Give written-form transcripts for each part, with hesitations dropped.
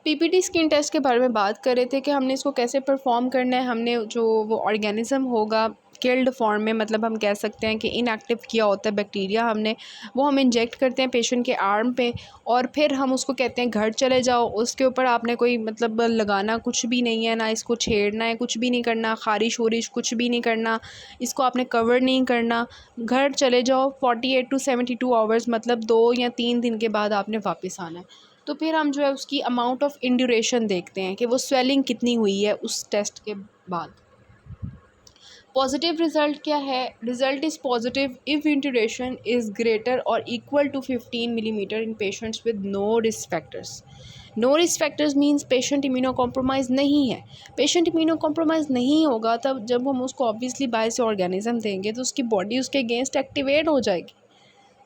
PPT skin test के बारे में बात कर रहे थे कि हमने इसको कैसे परफॉर्म करना है। हमने जो वो ऑर्गेनिज्म होगा किल्ड फॉर्म में, मतलब हम कह सकते हैं कि इनएक्टिव किया होता है बैक्टीरिया, वो हम इंजेक्ट करते हैं पेशेंट के आर्म पे, और फिर हम उसको कहते हैं घर चले जाओ। उसके ऊपर आपने कोई मतलब लगाना कुछ भी नहीं है, ना इसको छेड़ना है, कुछ भी नहीं करना, ख़ारिश वोरिश कुछ भी नहीं करना, इसको आपने कवर नहीं करना, घर चले जाओ। 48 टू 72 आवर्स मतलब 2 या 3 दिन के बाद आपने वापस आना है। तो फिर हम जो है उसकी अमाउंट ऑफ इंड्यूरेशन देखते हैं कि वो स्वेलिंग कितनी हुई है उस टेस्ट के बाद। पॉजिटिव रिज़ल्ट क्या है? Result is positive if induration is greater or equal to 15 millimetre in patients with no risk factors. No risk factors means patient immunocompromise नहीं है। पेशेंट इम्यूनो कॉम्प्रोमाइज़ नहीं होगा तब जब हम उसको ऑब्वियसली बाहर से ऑर्गेनिज्म देंगे तो उसकी बॉडी उसके अगेंस्ट एक्टिवेट हो जाएगी,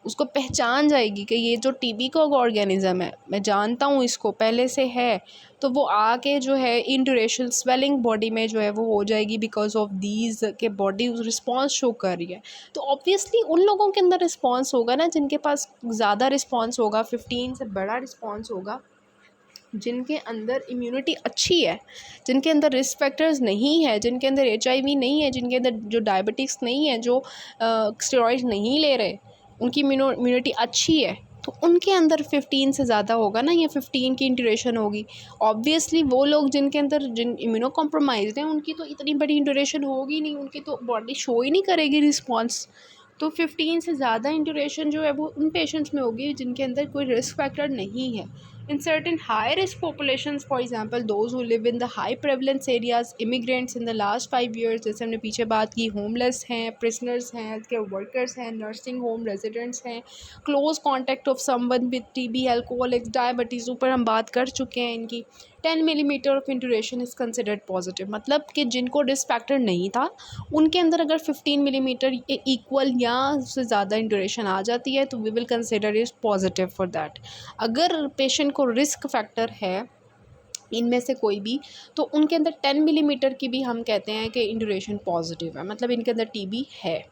उसको पहचान जाएगी कि ये जो टीबी का ऑर्गेनिज़म है, मैं जानता हूँ इसको पहले से है, तो वो आके जो है इन ड्यूरेशन स्वेलिंग बॉडी में जो है वो हो जाएगी बिकॉज ऑफ दीज के बॉडी रिस्पॉन्स शो कर रही है। तो ऑब्वियसली उन लोगों के अंदर रिस्पॉन्स होगा ना जिनके पास ज़्यादा रिस्पॉन्स होगा, 15 से बड़ा रिस्पॉन्स होगा, जिनके अंदर इम्यूनिटी अच्छी है, जिनके अंदर रिस्क फैक्टर्स नहीं है, जिनके अंदर HIV नहीं है, जिनके अंदर जो डायबिटिक्स नहीं है, जो स्टेरॉइड्स नहीं ले रहे, उनकी इम्यूनिटी अच्छी है, तो उनके अंदर 15 से ज़्यादा होगा ना, ये 15 की ड्यूरेशन होगी। ऑब्वियसली वो लोग जिनके अंदर जिन इम्यूनो कॉम्प्रोमाइज्ड हैं उनकी तो इतनी बड़ी ड्यूरेशन होगी नहीं, उनकी तो बॉडी शो ही नहीं करेगी रिस्पॉन्स। तो 15 से ज़्यादा इंड्यूरेशन जो है वो उन पेशेंट्स में होगी जिनके अंदर कोई रिस्क फैक्टर नहीं है। In certain high risk populations, for example those who live in the high prevalence areas, immigrants in the last 5 years, जैसे हमने पीछे बात की, होमलेस हैं, प्रिजनर्स हैं, हेल्थ केयर वर्कर्स हैं, नर्सिंग होम रेजिडेंट्स हैं, close contact of someone with TB, alcoholics, diabetes, ऊपर हम बात कर चुके हैं इनकी। 10 millimetre of induration is considered positive, मतलब कि जिनको रिस्क फैक्टर नहीं था उनके अंदर अगर 15 मिलीमीटर इक्वल या उससे ज़्यादा इंड्यूरेशन आ जाती है तो we will consider is positive for that. अगर पेशेंट को रिस्क फैक्टर है इनमें से कोई भी, तो उनके अंदर 10 मिलीमीटर की भी हम कहते हैं कि इंड्यूरेशन पॉजिटिव है, मतलब इनके अंदर TB है।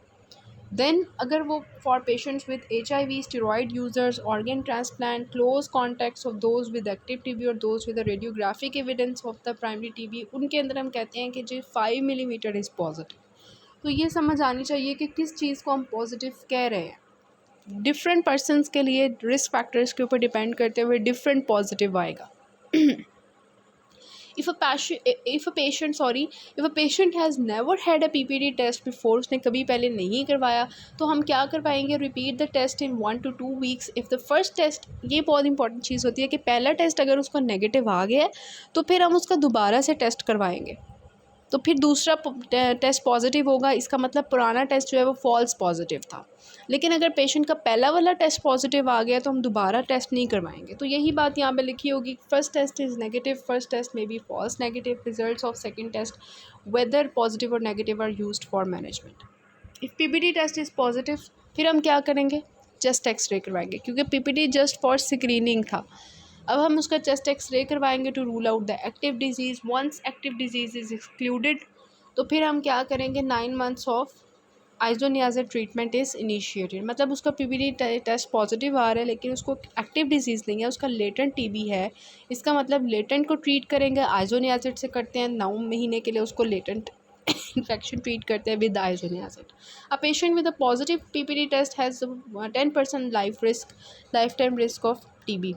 देन अगर वो for patients with HIV, steroid users, organ transplant, close contacts of those with active TB और those with radiographic evidence of the primary TB, उनके अंदर हम कहते हैं कि जो 5 मिलीमीटर इज़ पॉजिटिव। तो ये समझ आनी चाहिए कि किस चीज़ को हम पॉजिटिव कह रहे हैं। डिफरेंट पर्सनस के लिए रिस्क फैक्टर्स के ऊपर डिपेंड करते हुए डिफरेंट पॉजिटिव आएगा। if a patient has never had a PPT test before, उसने कभी पहले नहीं करवाया, तो हम क्या करवाएंगे? Repeat the test in 1 to 2 weeks। If the first test, ये बहुत इंपॉर्टेंट चीज़ होती है कि पहला टेस्ट अगर उसका नेगेटिव आ गया है तो फिर हम उसका दोबारा से टेस्ट करवाएंगे, तो फिर दूसरा टेस्ट पॉजिटिव होगा, इसका मतलब पुराना टेस्ट जो है वो फॉल्स पॉजिटिव था। लेकिन अगर पेशेंट का पहला वाला टेस्ट पॉजिटिव आ गया तो हम दोबारा टेस्ट नहीं करवाएंगे। तो यही बात यहाँ पे लिखी होगी, first test is negative, first test में be false negative, results of second test whether positive or negative are used for management. If PPT test is positive फिर हम क्या करेंगे? चेस्ट एक्सरे करवाएंगे, क्योंकि PPT जस्ट फॉर स्क्रीनिंग था। अब हम उसका चेस्ट एक्सरे करवाएंगे to rule out the active disease. Once active disease is excluded तो फिर हम क्या करेंगे? 9 months of isoniazid treatment is initiated. मतलब उसका PPT टेस्ट पॉजिटिव आ रहा है लेकिन उसको एक्टिव डिजीज़ नहीं है, उसका लेटेंट TB है। इसका मतलब लेटेंट को ट्रीट करेंगे, आइसोनियाज़िड से करते हैं, 9 महीने के लिए उसको लेटेंट इन्फेक्शन ट्रीट करते हैं with isoniazid. A patient with a positive PPT test has 10% lifetime risk of TB,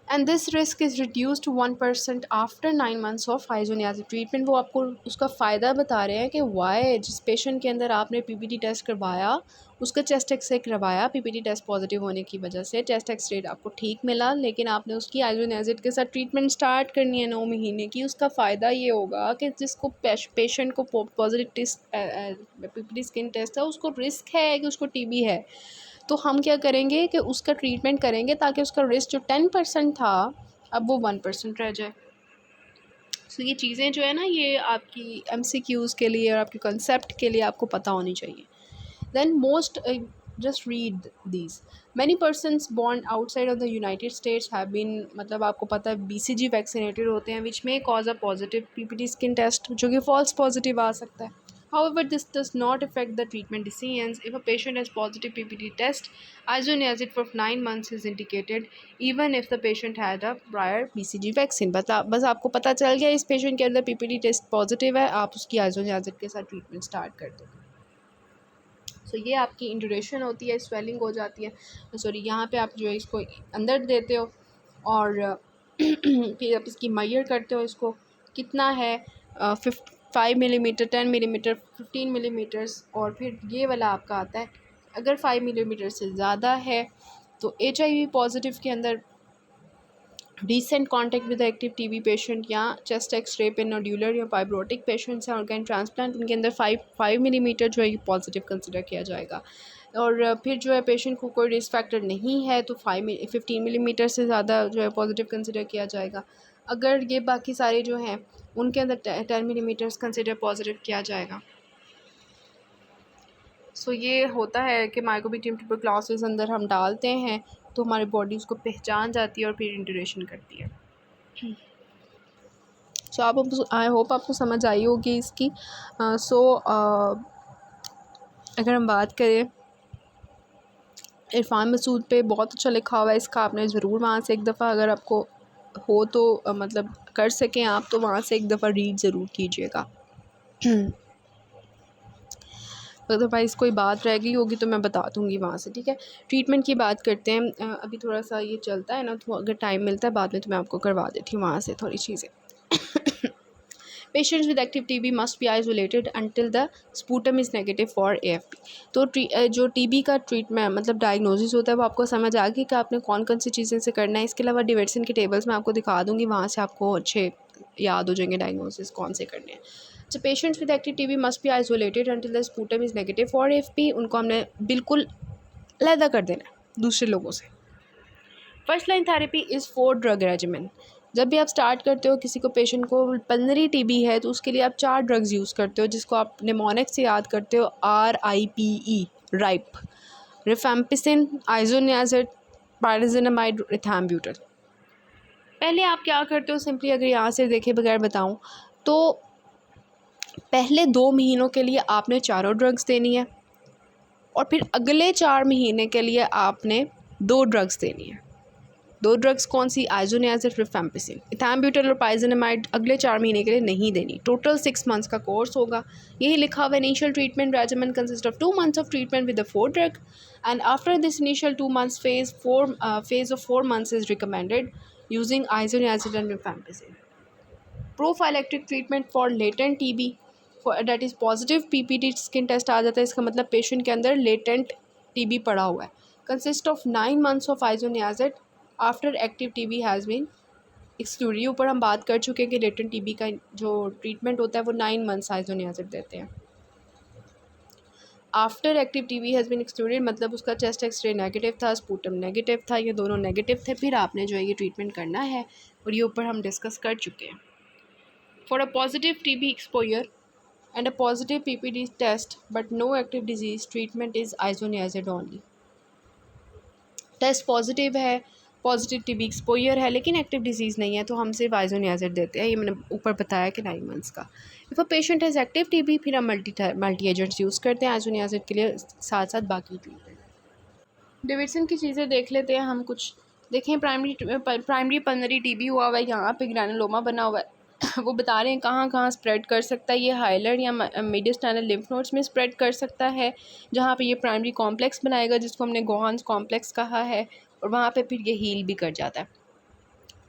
and this risk is reduce to 1% after 9 months of isoniazid treatment. वो आपको उसका फ़ायदा बता रहे हैं कि वाई जिस पेशेंट के अंदर आपने PPT टेस्ट करवाया, उसका चेस्ट एक्सरे करवाया, PPT टेस्ट पॉजिटिव होने की वजह से चेस्ट एक्सरे आपको ठीक मिला, लेकिन आपने उसकी आइसोनियाज़िड के साथ ट्रीटमेंट स्टार्ट करनी है 9 महीने की। उसका फ़ायदा ये होगा कि जिसको पेशेंट को positive test PPT skin test है उसको रिस्क है कि उसको TB है, तो हम क्या करेंगे कि उसका ट्रीटमेंट करेंगे ताकि उसका रिस्क जो 10% था अब वो 1% रह जाए। सो ये चीज़ें जो है ना, ये आपकी MCQs के लिए और आपके कंसेप्ट के लिए आपको पता होनी चाहिए। Then most just read these many persons born outside of the United States have been, मतलब आपको पता है BCG वैक्सीनेटेड होते हैं, विच में cause a positive PPT skin test, जो कि फॉल्स पॉजिटिव आ सकता है। However, this does not affect the treatment decisions. If a patient has positive PPD test, isoniazid for 9 months is indicated, even if the patient had a prior BCG vaccine. बस आपको पता चल गया इस patient के अंदर PPD टेस्ट पॉजिटिव है, आप उसकी आइसोनियाजिड के साथ ट्रीटमेंट स्टार्ट कर दो। सो ये आपकी इंड्यूरेशन होती है, स्वेलिंग हो जाती है, सॉरी यहाँ पे आप जो है इसको अंदर देते हो और फिर आप इसकी मेजर करते हो, इसको कितना है 5 मिलीमीटर, 10 मिलीमीटर, 15 मिलीमीटर्स, और फिर ये वाला आपका आता है अगर 5 मिलीमीटर से ज़्यादा है तो HIV पॉजिटिव के अंदर recent contact with active TB patient या चेस्ट एक्सरे पे नोड्यूलर या फाइब्रोटिक पेशेंट्स हैं ऑर्गन ट्रांसप्लांट, उनके अंदर 5 मिलीमीटर जो है पॉजिटिव कंसिडर किया जाएगा। और फिर जो है पेशेंट को कोई रिस्क फैक्टर नहीं है तो 15 मिलीमीटर से ज़्यादा जो है पॉजिटिव कंसिडर किया जाएगा। अगर ये बाकी सारे जो हैं उनके अंदर 10 मिलीमीटर्स कंसिडर पॉजिटिव किया जाएगा। सो ये होता है कि माइकोबैक्टीरियम ट्यूबरक्लोसिस अंदर हम डालते हैं तो हमारी बॉडी उसको पहचान जाती है और फिर इंटरेक्शन करती है। सो आप आई होप आपको समझ आई होगी इसकी। अगर हम बात करें इरफान मसूद पे बहुत अच्छा लिखा हुआ है इसका, आपने ज़रूर वहाँ से एक दफ़ा अगर आपको हो तो मतलब कर सकें आप तो वहाँ से एक दफ़ा रीड ज़रूर कीजिएगा। अदरवाइज़ कोई बात रह गई होगी तो मैं बता दूँगी वहाँ से, ठीक है। ट्रीटमेंट की बात करते हैं। अभी थोड़ा सा ये चलता है ना, तो अगर टाइम मिलता है बाद में तो मैं आपको करवा देती हूँ वहाँ से थोड़ी चीज़ें। Patients with active TB must be isolated until the sputum is negative for AFP। तो जो टीबी का ट्रीटमेंट मतलब डायग्नोसिस होता है वो आपको समझ आ गई कि आपने कौन कौन सी चीज़ें से करना है। इसके अलावा डेविडसन के टेबल्स मैं आपको दिखा दूँगी, वहाँ से आपको अच्छे याद हो जाएंगे डायग्नोसिस कौन से करने हैं। So patients with active TB must be isolated until the sputum is negative for AFP। उनको हमने बिल्कुल अलहदा कर देना है दूसरे लोगों से। First line therapy is 4 drug regimen. जब भी आप स्टार्ट करते हो किसी को पेशेंट को पल्मोनरी टीबी है तो उसके लिए आप 4 ड्रग्स यूज़ करते हो जिसको आप निमोनिक्स से याद करते हो, RIPE, राइप, रिफेम्पिसिन, आइसोनियाजिड, पायराज़िनामाइड, इथैम्ब्यूटल। पहले आप क्या करते हो, सिंपली अगर यहाँ से देखे बगैर बताऊँ तो पहले 2 महीनों के लिए आपने चारों ड्रग्स देनी है और फिर अगले 4 महीने के लिए आपने 2 ड्रग्स देनी है। 2 ड्रग्स कौन सी, आइसोनियाजिड, रिफेम्पिसिन। इथैम्ब्यूटल और पायराज़िनामाइड अगले 4 महीने के लिए नहीं देनी। टोटल 6 मंथ्स का कोर्स होगा। यही लिखा हुआ initial treatment regimen consist of 2 months of treatment with the 4 drug and after this initial 2 months phase of 4 months is recommended using isoniazid and rifampicin। Prophylactic treatment for latent TB that is positive PPD skin test आ जाता है, इसका मतलब patient के अंदर latent TB पड़ा हुआ है। Consist of 9 months of isoniazid after active TB has been excluded. ऊपर हम बात कर चुके हैं कि लेटेंट TB का जो ट्रीटमेंट होता है वो 9 मंथ्स आइसोनियाजिड देते हैं। After active TB has been excluded मतलब उसका चेस्ट एक्सरे नेगेटिव था, स्पूटम नेगेटिव था, ये दोनों नेगेटिव थे, फिर आपने जो है ये ट्रीटमेंट करना है और ये ऊपर हम डिस्कस कर चुके हैं। For a positive TB exposure and a positive PPD test but no active disease, treatment is isoniazid only। Test positive है, पॉजिटिव TB एक्सपोजर है लेकिन एक्टिव डिजीज़ नहीं है तो हम सिर्फ आइसोनियाजिड देते हैं। ये मैंने ऊपर बताया कि 9 मंथ्स का। If a patient has active TB फिर हम मल्टी एजेंट्स यूज़ करते हैं आइसोनियाजिड के लिए, साथ साथ बाकी ट्रीटमेंट। डेविडसन की चीज़ें देख लेते हैं हम कुछ। देखें प्राइमरी पल्मोनरी TB हुआ हुआ है, यहाँ पे ग्रैनुलोमा बना हुआ है वो बता रहे हैं कहाँ कहाँ स्प्रेड कर सकता है। ये हाइलर या मीडियस्टाइनल लिम्फ नोड्स में स्प्रेड कर सकता है जहाँ पे ये प्राइमरी कॉम्प्लेक्स बनाएगा जिसको हमने गोहान्स कॉम्प्लेक्स कहा है और वहाँ पे फिर ये हील भी कर जाता है।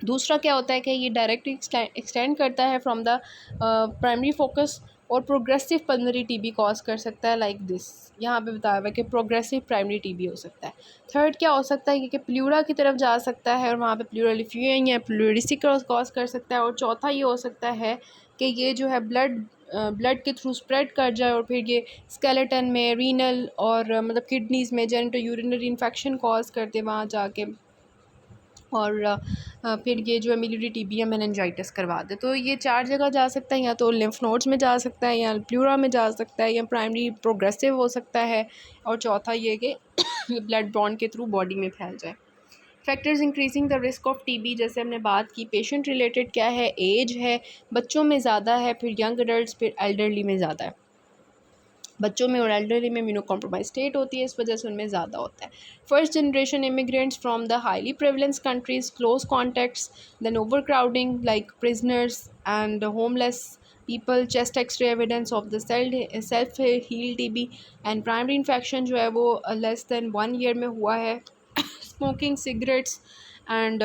दूसरा क्या होता है कि ये डायरेक्टली एक्सटेंड करता है फ्रॉम द प्राइमरी फोकस और प्रोग्रेसिव पल्मोनरी TB कॉज कर सकता है लाइक दिस। यहाँ पे बताया हुआ है कि प्रोग्रेसिव प्राइमरी TB हो सकता है। थर्ड क्या हो सकता है कि प्लूरा की तरफ जा सकता है और वहाँ पे प्लूरल इफ्यूजन या प्लूरिसी कॉज कर सकता है। और चौथा ये हो सकता है कि ये जो है ब्लड के थ्रू स्प्रेड कर जाए और फिर ये स्केलेटन में, रीनल और मतलब किडनीज़ में जेनिटो यूरिनरी इन्फेक्शन कॉज करते वहाँ जाके और फिर ये जो है मिलिटरी TB या मेनिंजाइटिस करवा दे। तो ये 4 जगह जा सकता है, या तो लिम्फ नोड्स में जा सकता है या प्लूरा में जा सकता है या प्राइमरी प्रोग्रेसिव हो सकता है और चौथा ये कि ब्लड बॉर्न के थ्रू बॉडी में फैल जाए। Factors increasing the risk of TB जैसे हमने बात की, पेशेंट रिलेटेड क्या है, एज है, बच्चों में ज़्यादा है, फिर यंग अडल्ट, फिर एल्डरली में ज़्यादा है। बच्चों में और एल्डरली में इम्यूनो कॉम्प्रोमाइज स्टेट होती है, इस वजह से उनमें ज़्यादा होता है। First generation immigrants from the highly prevalence countries, close contacts, then overcrowding like prisoners and homeless people, chest x-ray evidence of the self heal TB and primary infection जो है वो लेस दैन 1 ईयर में हुआ है। Smoking cigarettes and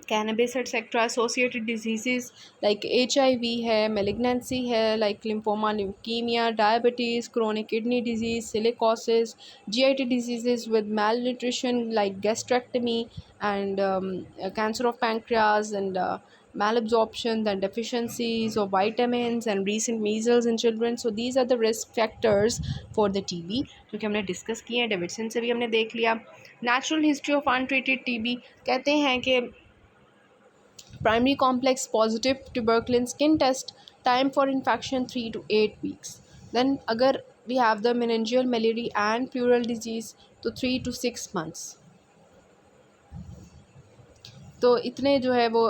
cannabis etc. associated diseases like HIV है, malignancy है like lymphoma, leukemia, diabetes, chronic kidney disease, silicosis, GIT diseases with malnutrition like gastrectomy and cancer of pancreas and malabsorption and deficiencies of vitamins and recent measles in children. So these are the risk factors for the TB जो कि हमने discuss किए हैं, Davidson से भी हमने देख लिया। Natural history of untreated TB कहते हैं कि primary complex positive tuberculin skin test, time for infection 3 to 8 weeks. Then agar we have the meningeal malaria and pleural disease तो 3 to 6 months। तो इतने जो है वो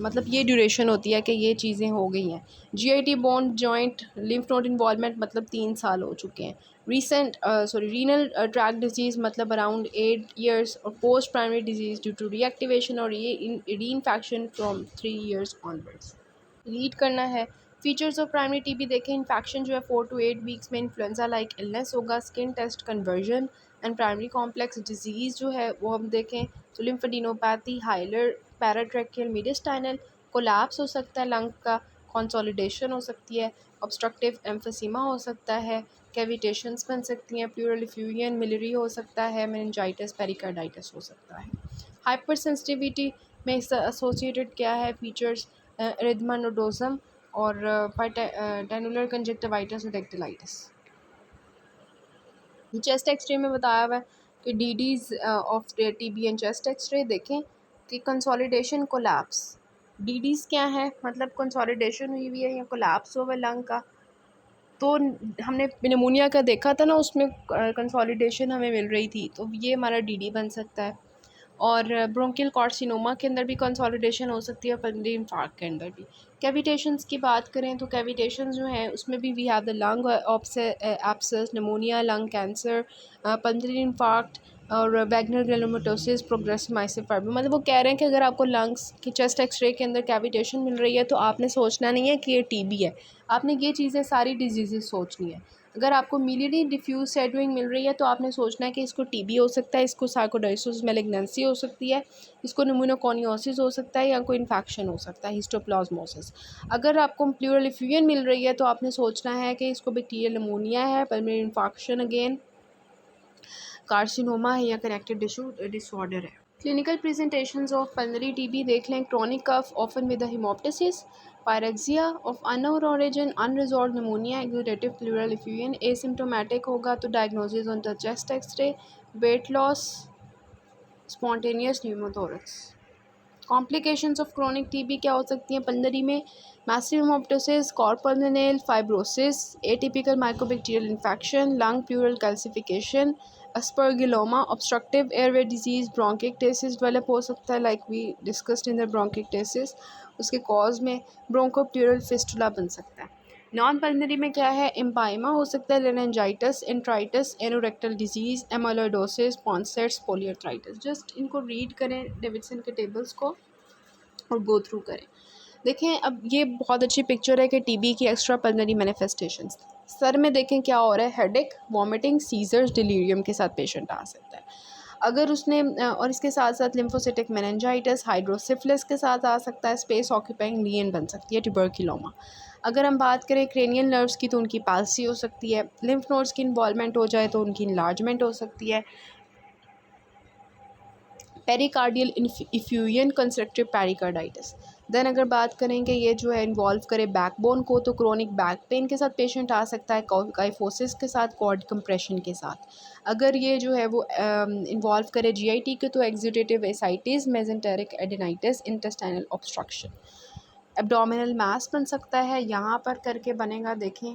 मतलब ये ड्यूरेशन होती है कि ये चीज़ें हो गई हैं। GIT bone joint lymph node involvement मतलब 3 साल हो चुके हैं। रीनल ट्रैक डिजीज़ मतलब अराउंड 8 years और post primary disease due to reactivation और ये reinfection from 3 years onwards. Read करना है। फीचर्स ऑफ प्राइमरी टीबी देखें, इन्फेक्शन जो है 4 to 8 वीक्स में इन्फ्लुएंजा लाइक इलनेस होगा, skin test conversion and primary complex disease जो है वो हम देखें तो लिम्फेडिनोपैथी, हाइलर पैराट्रैकियल मीडिस्टाइनल, कोलैप्स हो सकता है लंग का, कंसोलिडेशन हो सकती है, ऑब्स्ट्रक्टिव एम्फीसीमा हो सकता है, कैविटेशंस बन सकती हैं, प्लूरल एफ्यूजन, मिलरी हो सकता है, मेनिंजाइटिस, पेरिकार्डाइटिस हो सकता है। हाइपर सेंसिटिविटी में एसोसिएटेड क्या है फीचर्स, एरिथमा नोडोजम और टेनुलर कंजक्टिवाइटिस और डेक्टिलाइटिस। चेस्ट एक्सरे में बताया हुआ है कि DDs of TB and chest x-ray देखें कि कंसोलिडेशन कोलैप्स। डीडीज क्या है मतलब कंसोलिडेशन हुई हुई है या कोलैप्स हुआ है लंग का। तो हमने निमोनिया का देखा था ना, उसमें कंसोलिडेशन हमें मिल रही थी, तो ये हमारा डीडी बन सकता है। और ब्रोंकियल कार्सिनोमा के अंदर भी कंसोलिडेशन हो सकती है, पल्मोनरी इंफार्क्ट के अंदर भी। कैविटेशंस की बात करें तो कैविटेशंस जो हैं उसमें भी we have the lung abscess, pneumonia, lung cancer, pulmonary infarct और वैगनर ग्रेनुलोमाटोसिस, प्रोग्रेसिव माइसोफाइब्रोमा। मतलब वो कह रहे हैं कि अगर आपको लंग्स की चेस्ट एक्सरे के अंदर कैविटेशन मिल रही है तो आपने सोचना नहीं है कि ये टीबी है, आपने ये चीज़ें सारी डिजीज़ सोचनी है। अगर आपको मिलियरी डिफ्यूज शेडोइंग मिल रही है तो आपने सोचना है कि इसको टीबी हो सकता है, इसको सार्कोइडोसिस मैलिग्नेंसी हो सकती है, इसको न्यूमोकोनियोसिस हो सकता है या कोई इन्फेक्शन हो सकता है, हिस्टोप्लाज्मोसिस। अगर आपको प्लूरल एफ्यूजन मिल रही है तो आपने सोचना है कि इसको बैक्टीरियल निमोनिया है, पल्मोनरी इन्फेक्शन अगेन, कार्सिनोमा है या कनेक्टिव टिश्यू डिसऑर्डर है। Clinical presentations of pulmonary TB देख लें, chronic cough often with haemoptysis, pyrexia of unknown origin, unresolved pneumonia, exudative pleural effusion. Asymptomatic होगा तो diagnosis on the chest X-ray, weight loss, spontaneous pneumothorax. Complications of chronic TB क्या हो सकती हैं pulmonary में, massive haemoptysis, cor pulmonale fibrosis, atypical mycobacterial infection, lung pleural calcification, अस्परगिलोमा, obstructive airway disease, bronchiectasis develop हो सकता है like we discussed in the bronchiectasis, उसके cause में ब्रोंकोप्लूरल फिस्टुला बन सकता है। नॉन पल्मोनरी में क्या है, एम्पाइमा हो सकता है, laryngitis, enteritis, anorectal disease, amyloidosis, Poncet's, polyarthritis. Just इनको रीड करें डेविडसन के टेबल्स को और गो थ्रू करें। देखें अब ये बहुत अच्छी पिक्चर है कि टीबी की एक्स्ट्रा पल्मोनरी मैनिफेस्टेशंस। सर में देखें क्या हो रहा है, हेडेक, वॉमिटिंग, सीजर्स, डिलीरियम के साथ पेशेंट आ सकता है। अगर उसने और इसके साथ साथ लिम्फोसिटिक मेनिंजाइटिस, हाइड्रोसिफिलिस के साथ आ सकता है, स्पेस ऑक्यूपाइंग लीन बन सकती है, ट्यूबरकुलोमा। अगर हम बात करें क्रेनियल नर्व्स की तो उनकी पाल्सी हो सकती है, लिम्फ नोड्स की इन्वॉल्वमेंट हो जाए तो उनकी इन्लार्जमेंट हो सकती है, pericardial effusion, constrictive pericarditis. Then अगर बात करें कि ये जो है इन्वॉल्व करे बैकबोन को तो क्रोनिक बैक पेन के साथ पेशेंट आ सकता है, काइफोसिस के साथ, कॉर्ड कंप्रेशन के साथ। अगर ये जो है वो इन्वॉल्व करे जीआईटी के तो exudative ascites, mesenteric adenitis, intestinal obstruction. Abdominal mass बन सकता है, यहाँ पर करके बनेगा, देखें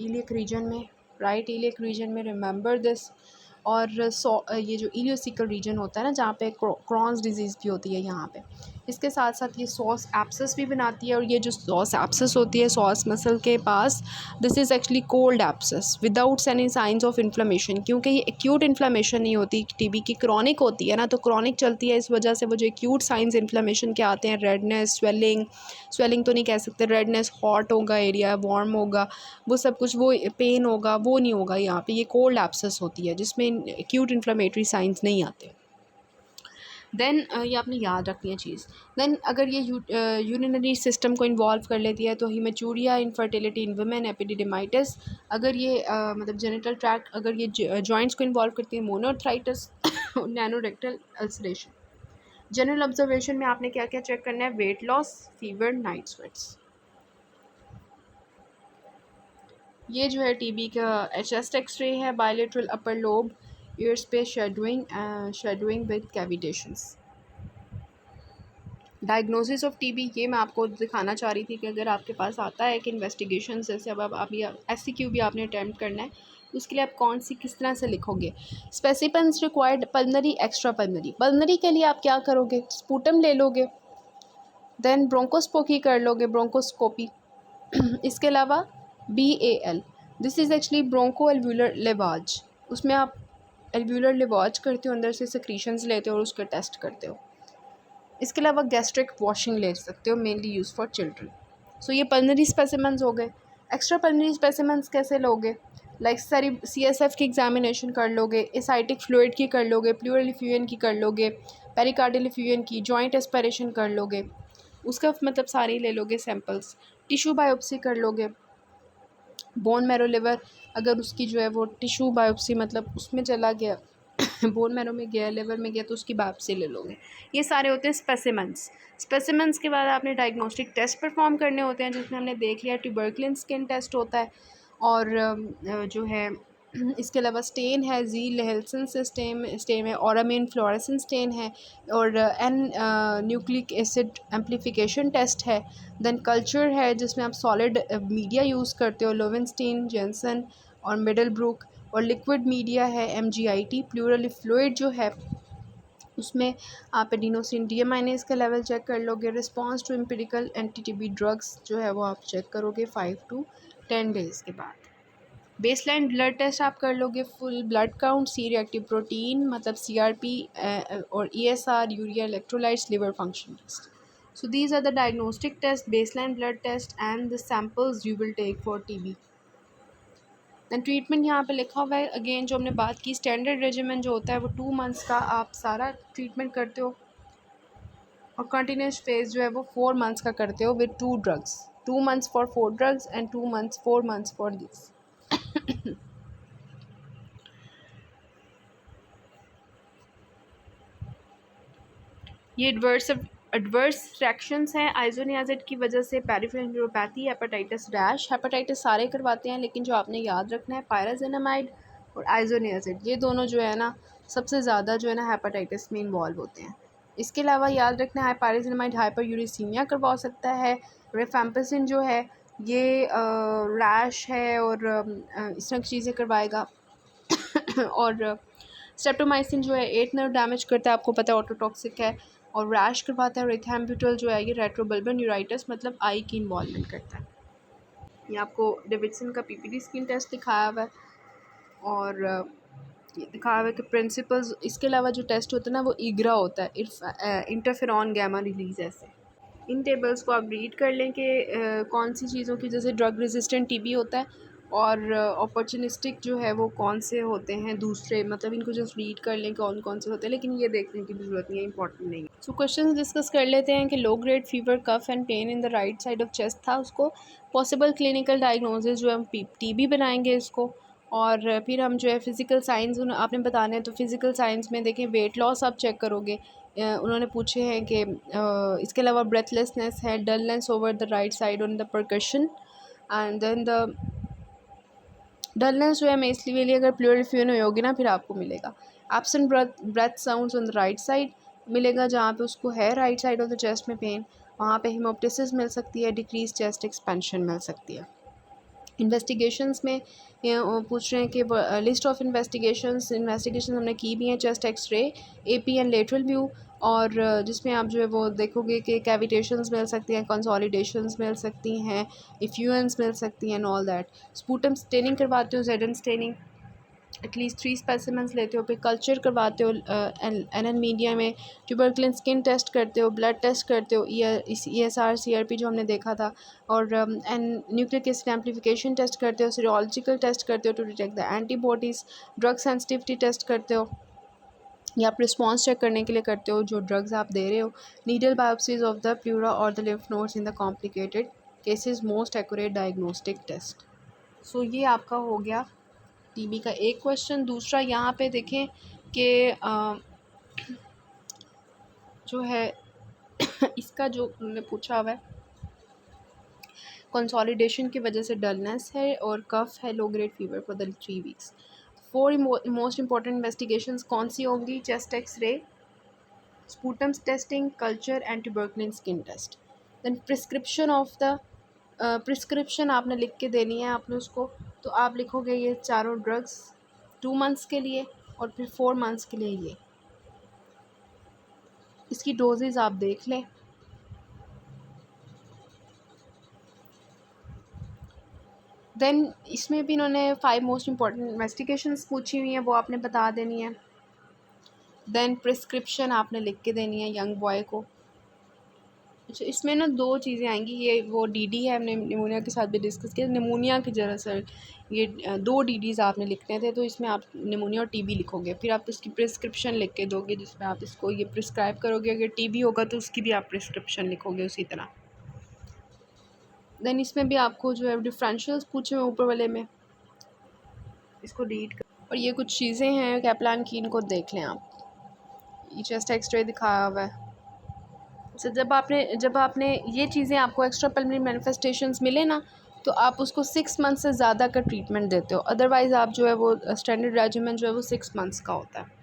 इलियक रीजन में, राइट इलियक रीजन में, रिमेंबर दिस। और ये जो इलियोसिकल रीजन होता है ना जहाँ पे क्रॉन्स डिजीज़ भी होती है, यहाँ पे इसके साथ साथ ये सॉस एब्सेस भी बनाती है, और ये जो सॉस एब्सेस होती है सॉस मसल के पास, this is actually cold abscess without any signs of inflammation, क्योंकि ये एक्यूट इन्फ्लेमेशन नहीं होती टीबी की, क्रॉनिक होती है ना, तो क्रॉनिक चलती है, इस वजह से वो जो एक्यूट साइंस इन्फ्लेमेशन के आते हैं, रेडनेस, स्वेलिंग तो नहीं कह सकते, रेडनेस, हॉट होगा एरिया, वार्म होगा, वो सब कुछ, वो पेन होगा, वो नहीं होगा यहाँ पे, ये कोल्ड एब्सेस होती है जिसमें एक्यूट इन्फ्लेमेटरी साइंस नहीं आते। देन ये आपने याद रखनी है चीज़। देन अगर ये यूरिनरी सिस्टम को इन्वॉल्व कर लेती है तो हीमेचूरिया, इनफर्टिलिटी इन वुमेन, एपिडिडिमाइटिस। अगर ये मतलब जेनिटल ट्रैक्ट, अगर ये जॉइंट्स को इन्वॉल्व करती है, monoarthritis, anorectal ulceration. General observation में आपने क्या क्या चेक करना है? Weight loss, fever, night sweats. ये जो है टीबी का चेस्ट एक्सरे है, bilateral upper lobe, air space shadowing with cavitations. Diagnosis of TB, ये मैं आपको दिखाना चाह रही थी कि अगर आपके पास आता है कि इन्वेस्टिगेशन जैसे अब आप SCQ भी आपने अटैम्प्ट करना है, तो उसके लिए आप कौन सी किस तरह से लिखोगे? Specifications required pulmonary, extra pulmonary. Pulmonary के लिए आप क्या करोगे? स्पूटम ले लोगे, देन ब्रोंकोस्कोपी कर लोगे, ब्रोंकोस्कोपी। इसके अलावा BAL, this is actually broncho alveolar lavage, उसमें आप एल्व्यूलर लेवाज करते हो, अंदर से सिक्रीशंस लेते हो और उसका टेस्ट करते हो। इसके अलावा गैस्ट्रिक वॉशिंग ले सकते हो, मेनली यूज़ फॉर चिल्ड्रन। सो ये पल्मनरी स्पेसिमेंस हो गए। एक्स्ट्रा पल्मनरी स्पेसिमेंस कैसे लोगे? लाइक सारी CSF की एग्जामिनेशन कर लोगे, एसाइटिक फ्लूइड की कर लोगे, प्लूरल इफ्यूजन की कर लोगे, पेरिकार्डियल इफ्यूजन की, जॉइंट एस्पिरेशन कर लोगे, उसका मतलब सारे ले लोगे सैम्पल्स। टिश्यू बायोप्सी कर लोगे, बोन मैरो लिवर, अगर उसकी जो है वो टिश्यू बायोप्सी मतलब उसमें चला गया, बोन मैरो में गया, लिवर में गया, तो उसकी बायोप्सी ले लोगे। ये सारे होते हैं स्पेसिमेंस। स्पेसिमेंस के बाद आपने डायग्नोस्टिक टेस्ट परफॉर्म करने होते हैं, जिसमें हमने देख लिया ट्यूबरकुलिन स्किन टेस्ट होता है, और जो है इसके अलावा स्टेन है, जी लेहेल्सन स्टेन है, ऑरामिन फ्लोरेसेंस स्टेन है, और an nucleic acid amplification test है। देन कल्चर है जिसमें आप सॉलिड मीडिया यूज़ करते हो, लोवेंस्टीन, जेंसन और मिडल ब्रुक, और लिक्विड मीडिया है MGIT। प्लूरल फ्लूइड जो है उसमें आप एडिनोसिन डीएमाइनेज का लेवल चेक कर लोगे। Response to empirical anti-TB drugs जो है वो आप चेक करोगे 5 to 10 डेज़ के बाद। बेसलाइन ब्लड टेस्ट आप कर लोगे, full blood count, C reactive protein मतलब CRP, और ESR, urea electrolytes, liver function test. So these are the diagnostic test, baseline blood test and the samples you will take for TB. Then treatment यहाँ पे लिखा हुआ है, again जो हमने बात की, स्टैंडर्ड रेजिमेंट जो होता है वो 2 मंथ्स का आप सारा ट्रीटमेंट करते हो, और कंटिन्यूस फेज जो है वो 4 मंथ्स का करते हो with 2 drugs, 2 months for 4 drugs and 4 months for this. ये एडवर्स रिएक्शंस हैं आइसोनियाज़िड की वजह से, peripheral neuropathy, hepatitis rash. Hepatitis सारे करवाते हैं, लेकिन जो आपने याद रखना है पायराजेनामाइड और आइसोनियाज़िड, ये दोनों जो है ना सबसे ज़्यादा जो है ना हेपेटाइटिस में इन्वॉल्व होते हैं। इसके अलावा याद रखना है पायराजेनामाइड हाइपरयूरिसीमिया करवा सकता है। रिफैम्पिसिन जो है ये रैश है और इस तरह की चीज़ें करवाएगा। और स्ट्रेप्टोमाइसिन जो है 8 नर्व डैमेज करता है, आपको पता है ऑटोटॉक्सिक है, और रैश करवाता है। और रिथैम्ब्यूटल जो है ये रेट्रोबल्बर न्यूराइटिस मतलब आई की इन्वॉल्वमेंट करता है। ये आपको डेविडसन का PPD स्किन टेस्ट दिखाया हुआ है, और ये दिखाया हुआ है कि प्रिंसिपल्स। इसके अलावा जो टेस्ट होता है ना वो ईग्रा होता है, इंटरफेरॉन गैमा रिलीज। ऐसे इन टेबल्स को आप रीड कर लें कि कौन सी चीज़ों की, जैसे ड्रग रेजिस्टेंट TB होता है, और अपॉर्चुनिस्टिक जो है वो कौन से होते हैं दूसरे, मतलब इनको जस्ट रीड कर लें कौन कौन से होते हैं, लेकिन ये देखने की ज़रूरत नहीं है, इंपॉर्टेंट नहीं है। सो क्वेश्चन डिस्कस कर लेते हैं कि low grade fever, cough and pain in the right side of chest था, उसको पॉसिबल क्लिनिकल डायग्नोसिस जो हम TB बनाएंगे इसको। और फिर हम जो है फ़िज़िकल साइंस आपने बताने हैं, तो फ़िज़िकल साइंस में देखें वेट लॉस आप चेक करोगे। उन्होंने पूछे हैं कि इसके अलावा ब्रेथलेसनेस है, dullness over the right side on the percussion, and then the dullness जो है मेनली अगर प्लूरल इफ्यूजन होगी ना फिर आपको मिलेगा। Absent breath sounds on the right side मिलेगा, जहाँ पे उसको है right side of the chest में पेन, वहाँ पे हिमोप्टिसिस मिल सकती है, डिक्रीज चेस्ट एक्सपेंशन मिल सकती है। इन्वेस्टिगेशंस में पूछ रहे हैं कि लिस्ट ऑफ इन्वेस्टिगेशंस हमने की भी हैं, chest x-ray, AP and lateral view, और जिसमें आप जो है वो देखोगे कि कैविटेशंस मिल सकती हैं, कंसोलिडेशंस मिल सकती हैं, इफ्यूएंस मिल सकती हैं and all that. Sputum staining करवाते हो, जेडन स्टेनिंग, एटलीस्ट 3 स्पेसिमेंस लेते हो, फिर कल्चर करवाते हो एन मीडिया में, ट्यूबरकुलिन स्किन टेस्ट करते हो, ब्लड टेस्ट करते हो, ESR CRP जो हमने देखा था, और and nucleic acid amplification test करते हो, सीरोलॉजिकल टेस्ट करते हो to detect the antibodies, drug sensitivity test करते हो, या आप रिस्पॉन्स चेक करने के लिए करते हो जो ड्रग्स आप दे रहे हो, needle biopsies of the pleura और the lymph nodes in the complicated cases, most accurate diagnostic test. So ये आपका हो गया टीबी का एक क्वेश्चन। दूसरा यहाँ पे देखें कि जो है इसका जो उन्होंने पूछा हुआ है, कंसोलिडेशन की वजह से डलनेस है और कफ है, low grade fever for the 3 weeks. 4 most important investigations कौन सी होंगी? Chest x-ray, sputum testing, culture and tuberculin skin test. Then prescription आपने लिख के देनी है आपने उसको, तो आप लिखोगे ये चारों ड्रग्स 2 मंथ्स के लिए और फिर 4 मंथ्स के लिए ये, इसकी डोजेज़ आप देख लें। देन इसमें भी इन्होंने 5 मोस्ट इंपॉर्टेंट इन्वेस्टिगेशंस पूछी हुई हैं, वो आपने बता देनी है। देन प्रिस्क्रिप्शन आपने लिख के देनी है यंग बॉय को। अच्छा, इसमें ना 2 चीज़ें आएंगी, ये वो डीडी है, हमने निमोनिया के साथ भी डिस्कस किया, निमोनिया की दरअसल ये 2 डीडीज़ आपने लिखने थे, तो इसमें आप निमोनिया और टीबी लिखोगे, फिर आप इसकी प्रिस्क्रिप्शन लिख के दोगे जिसमें आप इसको ये प्रिस्क्राइब करोगे। अगर टीबी होगा तो उसकी भी आप प्रिस्क्रिप्शन लिखोगे उसी तरह। देन इसमें भी आपको जो है डिफरेंशियल्स पूछे हुए ऊपर वाले में, इसको रीड कर, और ये कुछ चीज़ें हैं कैप्लान की, इनको देख लें आप। ये चेस्ट एक्सरे दिखाया हुआ है। तो जब आपने ये चीज़ें आपको एक्स्ट्रा पल्मोनरी मैनिफेस्टेशंस मिले ना, तो आप उसको 6 मंथ से ज़्यादा का ट्रीटमेंट देते हो, अदरवाइज़ आप जो है वो स्टैंडर्ड रेजिमेंट जो है वो 6 मंथ्स का होता है।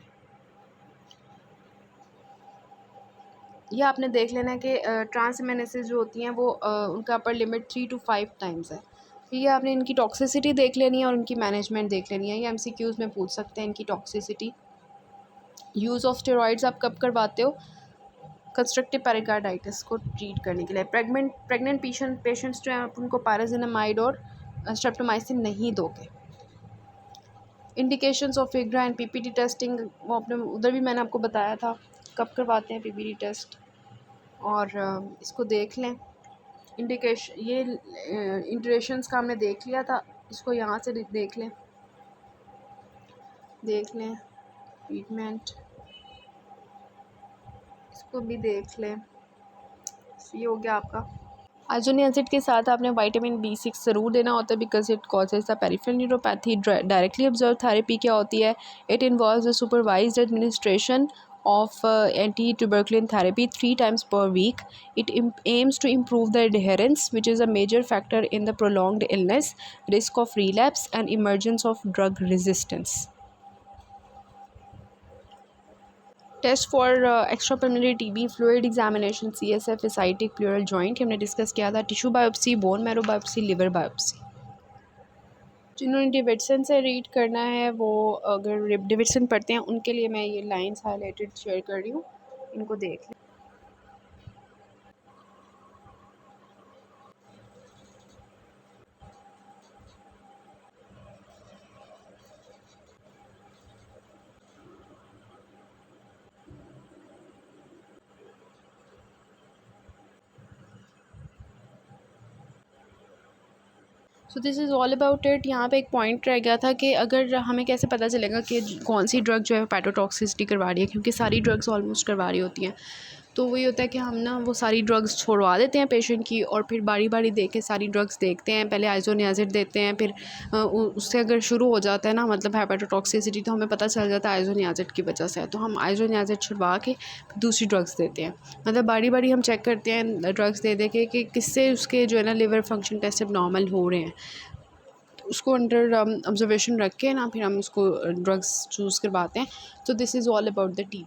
ये आपने देख लेना है कि ट्रांसमेनेसिस जो होती हैं वो उनका अपर लिमिट 3 to 5 टाइम्स है। तो ये आपने इनकी टॉक्सिसिटी देख लेनी है और उनकी मैनेजमेंट देख लेनी है। ये MCQs में पूछ सकते हैं इनकी टॉक्सिसिटी। यूज़ ऑफ स्टेरॉइड्स आप कब करवाते हो? कंस्ट्रक्टिव पेरिकार्डाइटिस को ट्रीट करने के लिए। प्रेग्नेंट पेशेंट्स जो हैं आप उनको पाराजिनामाइड और स्ट्रेप्टोमाइसिन नहीं दोगे। Indications of IGRA and PPT testing, वो आपने उधर भी मैंने आपको बताया था कब करवाते हैं PPT टेस्ट, और इसको देख लें। इंडिकेशन ये इंटरेशंस का हमने देख लिया था, इसको यहाँ से देख लें ट्रीटमेंट, इसको भी देख लें। ये हो गया आपका। आइसोनियाज़िड के साथ आपने विटामिन B6 ज़रूर देना होता है, because it causes the peripheral neuropathy. Directly observe therapy क्या होती है? It involves the supervised administration of anti-tuberculin therapy 3 times per week. It aims to improve the adherence, which is a major factor in the prolonged illness, risk of relapse and emergence of drug resistance. Test for extrapulmonary TB, fluid examination, CSF, ascitic pleural joint हमने discuss किया था, tissue biopsy, bone marrow biopsy, liver biopsy. जिन्होंने Davidson से read करना है वो अगर Davidson पढ़ते हैं उनके लिए मैं ये लाइंस हाईलाइटेड शेयर कर रही हूँ, इनको देख लें। So this is all about it. यहाँ पे एक पॉइंट रह गया था कि अगर हमें कैसे पता चलेगा कि कौन सी ड्रग जो है पैटोटॉक्सिसिटी करवा रही है, क्योंकि सारी ड्रग्स ऑलमोस्ट करवा रही होती हैं। तो वही होता है कि हम ना वो सारी ड्रग्स छोड़वा देते हैं पेशेंट की, और फिर बारी बारी दे के सारी ड्रग्स देखते हैं। पहले आइसोनियाज़िड देते हैं, फिर उससे अगर शुरू हो जाता है ना मतलब हेपेटोटॉक्सिसिटी, तो हमें पता चल जाता है आइसोनियाज़िड की वजह से है, तो हम आइसोनियाज़िड छुड़वा के दूसरी ड्रग्स देते हैं। मतलब बारी बारी हम चेक करते हैं ड्रग्स दे दे के कि किससे उसके जो है ना लिवर फंक्शन टेस्ट अब नॉर्मल हो रहे हैं, उसको अंडर ऑब्जर्वेशन रख के ना फिर हम उसको ड्रग्स चूज़ करवाते हैं। तो this is all about the TB।